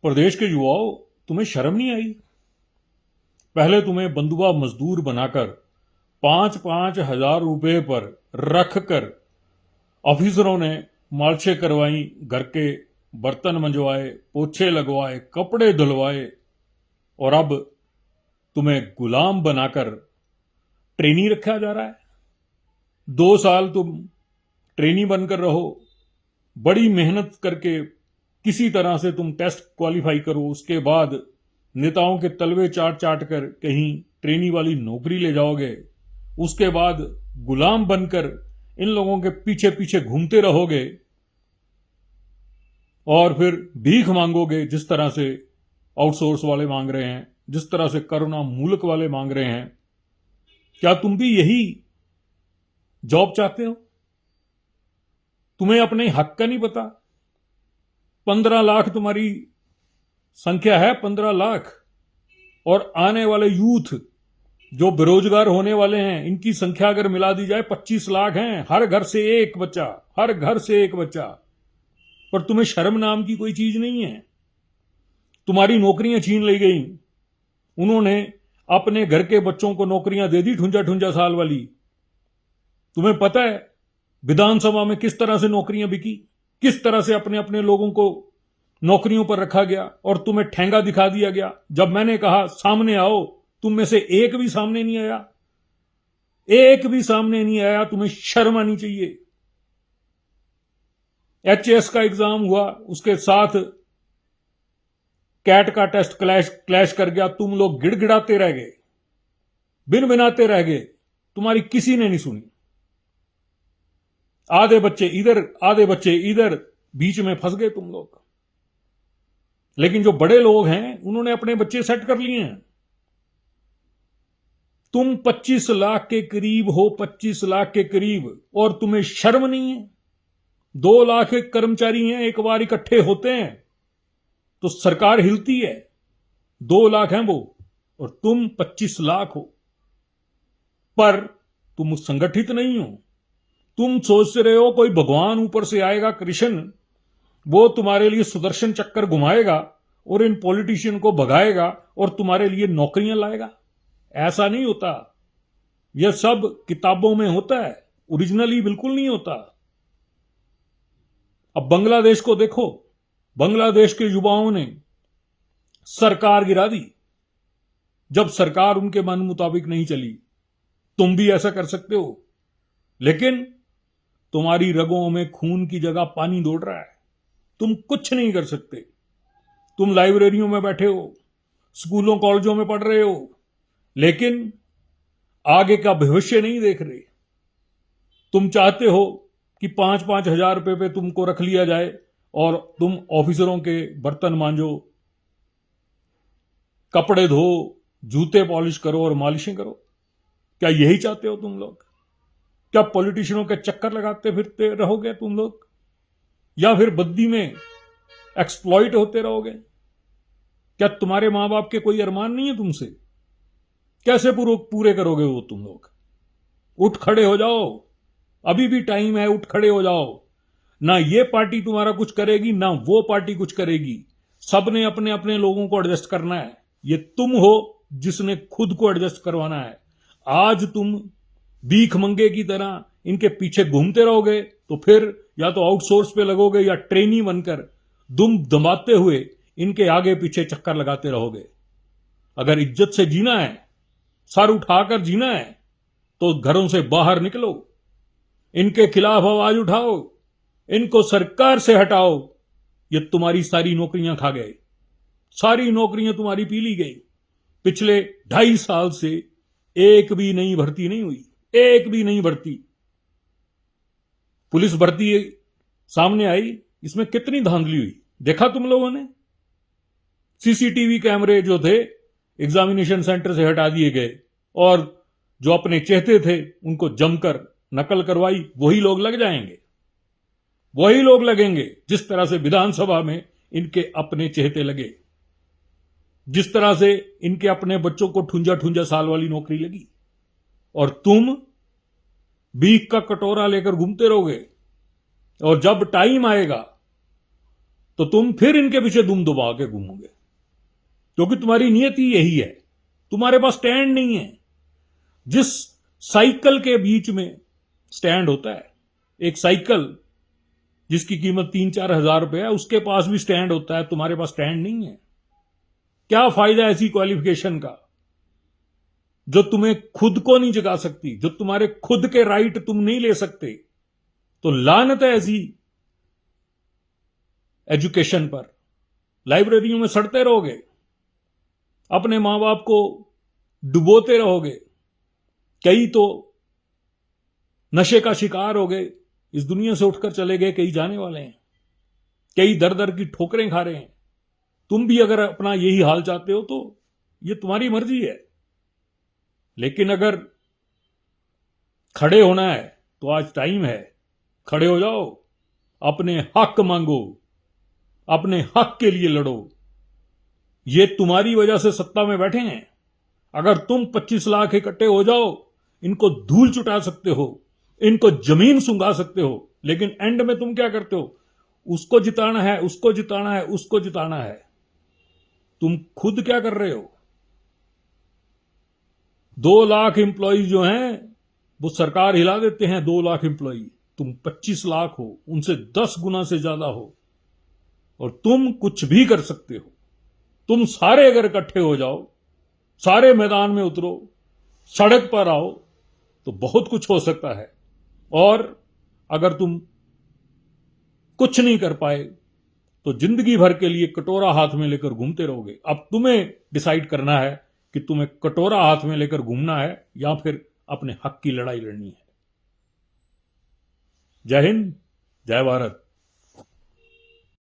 प्रदेश के युवाओं, तुम्हें शर्म नहीं आई? पहले तुम्हें बंधुआ मजदूर बनाकर 5-5 हजार रुपए पर रखकर ऑफिसरों ने मार्चे करवाई, घर के बर्तन मंजवाए, पोछे लगवाए, कपड़े धुलवाए, और अब तुम्हें गुलाम बनाकर ट्रेनी रखा जा रहा है। 2 साल तुम ट्रेनी बनकर रहो, बड़ी मेहनत करके किसी तरह से तुम टेस्ट क्वालिफाई करो, उसके बाद नेताओं के तलवे चाट चाट कर कहीं ट्रेनी वाली नौकरी ले जाओगे, उसके बाद गुलाम बनकर इन लोगों के पीछे पीछे घूमते रहोगे और फिर भीख मांगोगे, जिस तरह से आउटसोर्स वाले मांग रहे हैं, जिस तरह से करुणा मूलक वाले मांग रहे हैं। क्या तुम भी यही जॉब चाहते हो? तुम्हें अपने हक का नहीं पता? 15 लाख तुम्हारी संख्या है, 15 लाख, और आने वाले यूथ जो बेरोजगार होने वाले हैं, इनकी संख्या अगर मिला दी जाए 25 लाख हैं। हर घर से एक बच्चा, हर घर से एक बच्चा। पर तुम्हें शर्म नाम की कोई चीज नहीं है। तुम्हारी नौकरियां छीन ली गई। उन्होंने अपने घर के बच्चों को नौकरियां दे दी, ठुंजा ठुंजा साल वाली। तुम्हें पता है विधानसभा में किस तरह से नौकरियां बिकी, किस तरह से अपने अपने लोगों को नौकरियों पर रखा गया, और तुम्हें ठेंगा दिखा दिया गया। जब मैंने कहा सामने आओ, तुम में से एक भी सामने नहीं आया, एक भी सामने नहीं आया। तुम्हें शर्म आनी चाहिए। एचएस का एग्जाम हुआ, उसके साथ कैट का टेस्ट क्लैश कर गया। तुम लोग गिड़गिड़ाते रह गए, बिन बिनाते रह गए, तुम्हारी किसी ने नहीं सुनी। आधे बच्चे इधर, आधे बच्चे इधर, बीच में फंस गए तुम लोग। लेकिन जो बड़े लोग हैं, उन्होंने अपने बच्चे सेट कर लिए हैं। तुम 25 लाख के करीब हो, 25 लाख के करीब, और तुम्हें शर्म नहीं है? 2 लाख कर्मचारी हैं, एक बार इकट्ठे होते हैं तो सरकार हिलती है। 2 लाख हैं वो, और तुम 25 लाख हो। पर तुम संगठित नहीं हो। तुम सोच रहे हो कोई भगवान ऊपर से आएगा, कृष्ण, वो तुम्हारे लिए सुदर्शन चक्कर घुमाएगा और इन पॉलिटिशियन को भगाएगा और तुम्हारे लिए नौकरियां लाएगा। ऐसा नहीं होता। यह सब किताबों में होता है, ओरिजिनली बिल्कुल नहीं होता। अब बांग्लादेश को देखो, बांग्लादेश के युवाओं ने सरकार गिरा दी। जब सरकार उनके मन मुताबिक नहीं चली, तुम भी ऐसा कर सकते हो, लेकिन तुम्हारी रगों में खून की जगह पानी दौड़ रहा है। तुम कुछ नहीं कर सकते। तुम लाइब्रेरियों में बैठे हो, स्कूलों कॉलेजों में पढ़ रहे हो, लेकिन आगे का भविष्य नहीं देख रहे। तुम चाहते हो कि 5-5 हजार रुपए पे तुमको रख लिया जाए और तुम ऑफिसरों के बर्तन मांजो, कपड़े धो, जूते पॉलिश करो और मालिशें करो। क्या यही चाहते हो तुम लोग? क्या पॉलिटिशियनों के चक्कर लगाते फिरते रहोगे तुम लोग, या फिर बद्दी में एक्सप्लॉइट होते रहोगे? क्या तुम्हारे मां बाप के कोई अरमान नहीं है तुमसे? कैसे पूरे करोगे वो तुम लोग? उठ खड़े हो जाओ, अभी भी टाइम है, उठ खड़े हो जाओ। ना ये पार्टी तुम्हारा कुछ करेगी, ना वो पार्टी कुछ करेगी। सबने अपने अपने लोगों को एडजस्ट करना है। ये तुम हो जिसने खुद को एडजस्ट करवाना है। आज तुम भीख मंगे की तरह इनके पीछे घूमते रहोगे तो फिर या तो आउटसोर्स पे लगोगे या ट्रेनी बनकर दुम दबाते हुए इनके आगे पीछे चक्कर लगाते रहोगे। अगर इज्जत से जीना है, सर उठाकर जीना है, तो घरों से बाहर निकलो, इनके खिलाफ आवाज उठाओ, इनको सरकार से हटाओ। ये तुम्हारी सारी नौकरियां खा गए, सारी नौकरियां तुम्हारी पी ली गई। पिछले 2.5 साल से एक भी नई भर्ती नहीं हुई, एक भी नई भर्ती। पुलिस भर्ती सामने आई, इसमें कितनी धांधली हुई देखा तुम लोगों ने? सीसीटीवी कैमरे जो थे एग्जामिनेशन सेंटर से हटा दिए गए, और जो अपने चेहते थे उनको जमकर नकल करवाई। वही लोग लग जाएंगे, वही लोग लगेंगे जिस तरह से विधानसभा में इनके अपने चेहते लगे, जिस तरह से इनके अपने बच्चों को ठुंजा ठुंजा साल वाली नौकरी लगी। और तुम भीख का कटोरा लेकर घूमते रहोगे, और जब टाइम आएगा तो तुम फिर इनके पीछे दुम दबा के घूमोगे, क्योंकि तुम्हारी नियति यही है। तुम्हारे पास स्टैंड नहीं है। जिस साइकिल के बीच में स्टैंड होता है, एक साइकिल जिसकी कीमत 3-4 हजार रुपए है, उसके पास भी स्टैंड होता है, तुम्हारे पास स्टैंड नहीं है। क्या फायदा ऐसी क्वालिफिकेशन का जो तुम्हें खुद को नहीं जगा सकती, जो तुम्हारे खुद के राइट तुम नहीं ले सकते। तो लानत है ऐसी एजुकेशन पर। लाइब्रेरियों में सड़ते रहोगे, अपने मां बाप को डुबोते रहोगे, कई तो नशे का शिकार हो गए, इस दुनिया से उठकर चले गए, कई जाने वाले हैं, कई दर दर की ठोकरें खा रहे हैं। तुम भी अगर अपना यही हाल चाहते हो तो ये तुम्हारी मर्जी है, लेकिन अगर खड़े होना है तो आज टाइम है। खड़े हो जाओ, अपने हक मांगो, अपने हक के लिए लड़ो। ये तुम्हारी वजह से सत्ता में बैठे हैं। अगर तुम 25 लाख इकट्ठे हो जाओ, इनको धूल चुटा सकते हो, इनको जमीन सुंघा सकते हो, लेकिन एंड में तुम क्या करते हो? उसको जिताना है, उसको जिताना है, उसको जिताना है। तुम खुद क्या कर रहे हो? 2 लाख एम्प्लॉय जो हैं वो सरकार हिला देते हैं। 2 लाख एम्प्लॉय, तुम 25 लाख हो, उनसे 10 गुना से ज्यादा हो, और तुम कुछ भी कर सकते हो। तुम सारे अगर इकट्ठे हो जाओ, सारे मैदान में उतरो, सड़क पर आओ, तो बहुत कुछ हो सकता है। और अगर तुम कुछ नहीं कर पाए तो जिंदगी भर के लिए कटोरा हाथ में लेकर घूमते रहोगे। अब तुम्हें डिसाइड करना है कि तुम्हें कटोरा हाथ में लेकर घूमना है या फिर अपने हक की लड़ाई लड़नी है। जय हिंद, जय भारत।